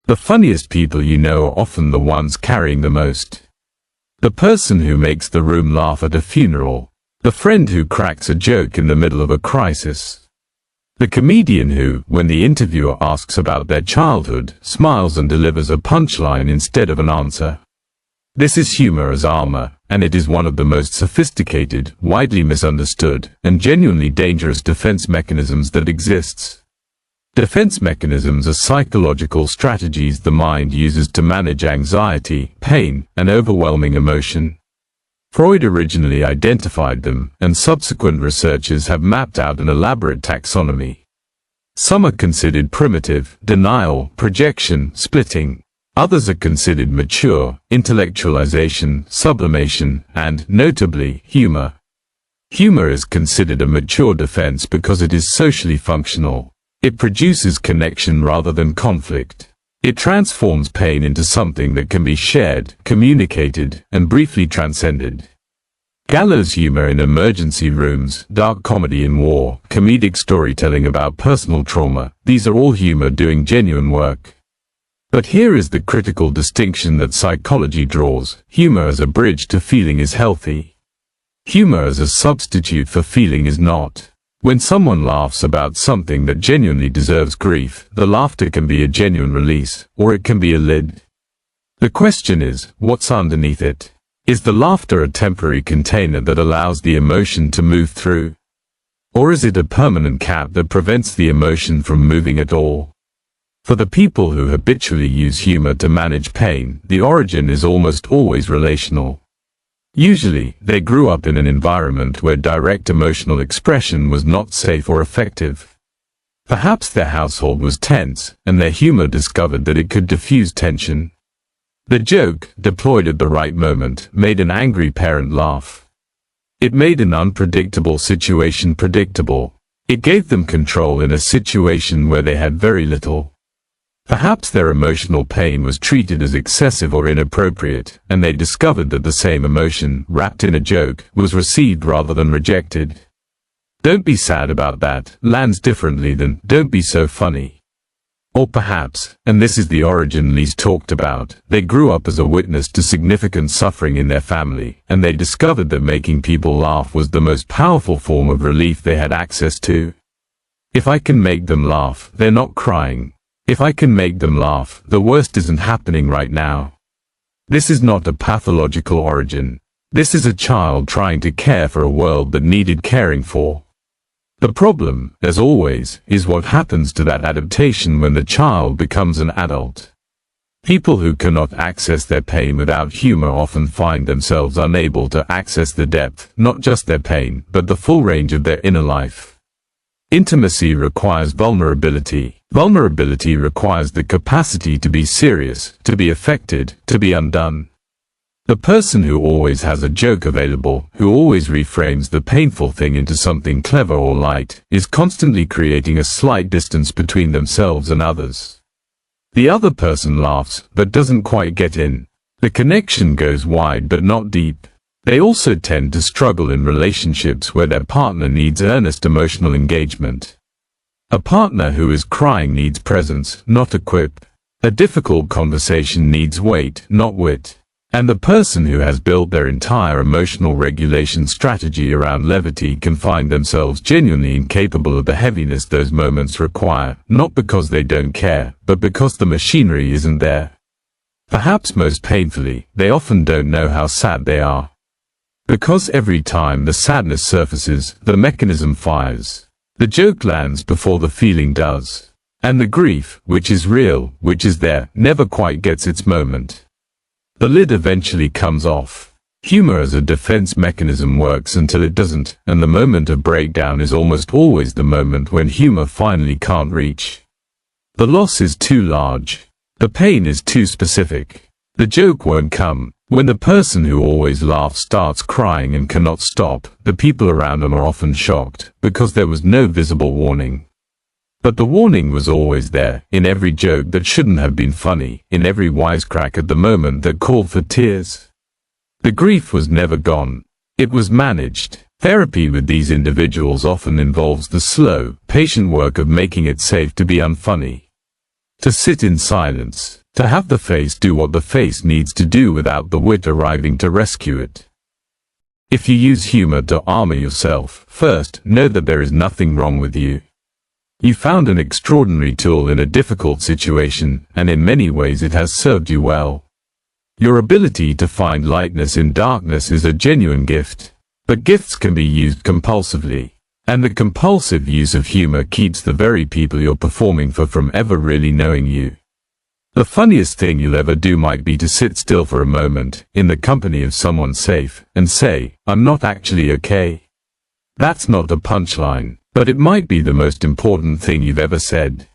The funniest people you know are often the ones carrying the most. The person who makes the room laugh at a funeral. The friend who cracks a joke in the middle of a crisis. The comedian who, when the interviewer asks about their childhood, smiles and delivers a punchline instead of an answer. This is humor as armor, and it is one of the most sophisticated, widely misunderstood, and genuinely dangerous defense mechanisms that exists. Defense mechanisms are psychological strategies the mind uses to manage anxiety, pain, and overwhelming emotion. Freud originally identified them, and subsequent researchers have mapped out an elaborate taxonomy. Some are considered primitive, denial, projection, splitting. Others are considered mature, intellectualization, sublimation, and, notably, humor. Humor is considered a mature defense because it is socially functional. It produces connection rather than conflict. It transforms pain into something that can be shared, communicated, and briefly transcended. Gallows humor in emergency rooms, dark comedy in war, comedic storytelling about personal trauma, these are all humor doing genuine work. But here is the critical distinction that psychology draws: humor as a bridge to feeling is healthy. Humor as a substitute for feeling is not. When someone laughs about something that genuinely deserves grief, the laughter can be a genuine release, or it can be a lid. The question is, what's underneath it? Is the laughter a temporary container that allows the emotion to move through? Or is it a permanent cap that prevents the emotion from moving at all? For the people who habitually use humor to manage pain, the origin is almost always relational. Usually, they grew up in an environment where direct emotional expression was not safe or effective. Perhaps their household was tense, and their humor discovered that it could diffuse tension. The joke, deployed at the right moment, made an angry parent laugh. It made an unpredictable situation predictable. It gave them control in a situation where they had very little. Perhaps their emotional pain was treated as excessive or inappropriate, and they discovered that the same emotion, wrapped in a joke, was received rather than rejected. "Don't be sad about that" lands differently than "don't be so funny." Or perhaps, and this is the origin least talked about, they grew up as a witness to significant suffering in their family, and they discovered that making people laugh was the most powerful form of relief they had access to. If I can make them laugh, they're not crying. If I can make them laugh, the worst isn't happening right now. This is not a pathological origin. This is a child trying to care for a world that needed caring for. The problem, as always, is what happens to that adaptation when the child becomes an adult. People who cannot access their pain without humor often find themselves unable to access the depth, not just their pain, but the full range of their inner life. Intimacy requires vulnerability. Vulnerability requires the capacity to be serious, to be affected, to be undone. The person who always has a joke available, who always reframes the painful thing into something clever or light, is constantly creating a slight distance between themselves and others. The other person laughs, but doesn't quite get in. The connection goes wide but not deep. They also tend to struggle in relationships where their partner needs earnest emotional engagement. A partner who is crying needs presence, not a quip. A difficult conversation needs weight, not wit. And the person who has built their entire emotional regulation strategy around levity can find themselves genuinely incapable of the heaviness those moments require, not because they don't care, but because the machinery isn't there. Perhaps most painfully, they often don't know how sad they are. Because every time the sadness surfaces, the mechanism fires. The joke lands before the feeling does. And the grief, which is real, which is there, never quite gets its moment. The lid eventually comes off. Humor as a defense mechanism works until it doesn't, and the moment of breakdown is almost always the moment when humor finally can't reach. The loss is too large. The pain is too specific. The joke won't come. When the person who always laughs starts crying and cannot stop, the people around them are often shocked, because there was no visible warning. But the warning was always there, in every joke that shouldn't have been funny, in every wisecrack at the moment that called for tears. The grief was never gone. It was managed. Therapy with these individuals often involves the slow, patient work of making it safe to be unfunny. To sit in silence, to have the face do what the face needs to do without the wit arriving to rescue it. If you use humor to armor yourself, first, know that there is nothing wrong with you. You found an extraordinary tool in a difficult situation, and in many ways it has served you well. Your ability to find lightness in darkness is a genuine gift. But gifts can be used compulsively, and the compulsive use of humor keeps the very people you're performing for from ever really knowing you. The funniest thing you'll ever do might be to sit still for a moment, in the company of someone safe, and say, "I'm not actually okay." That's not a punchline, but it might be the most important thing you've ever said.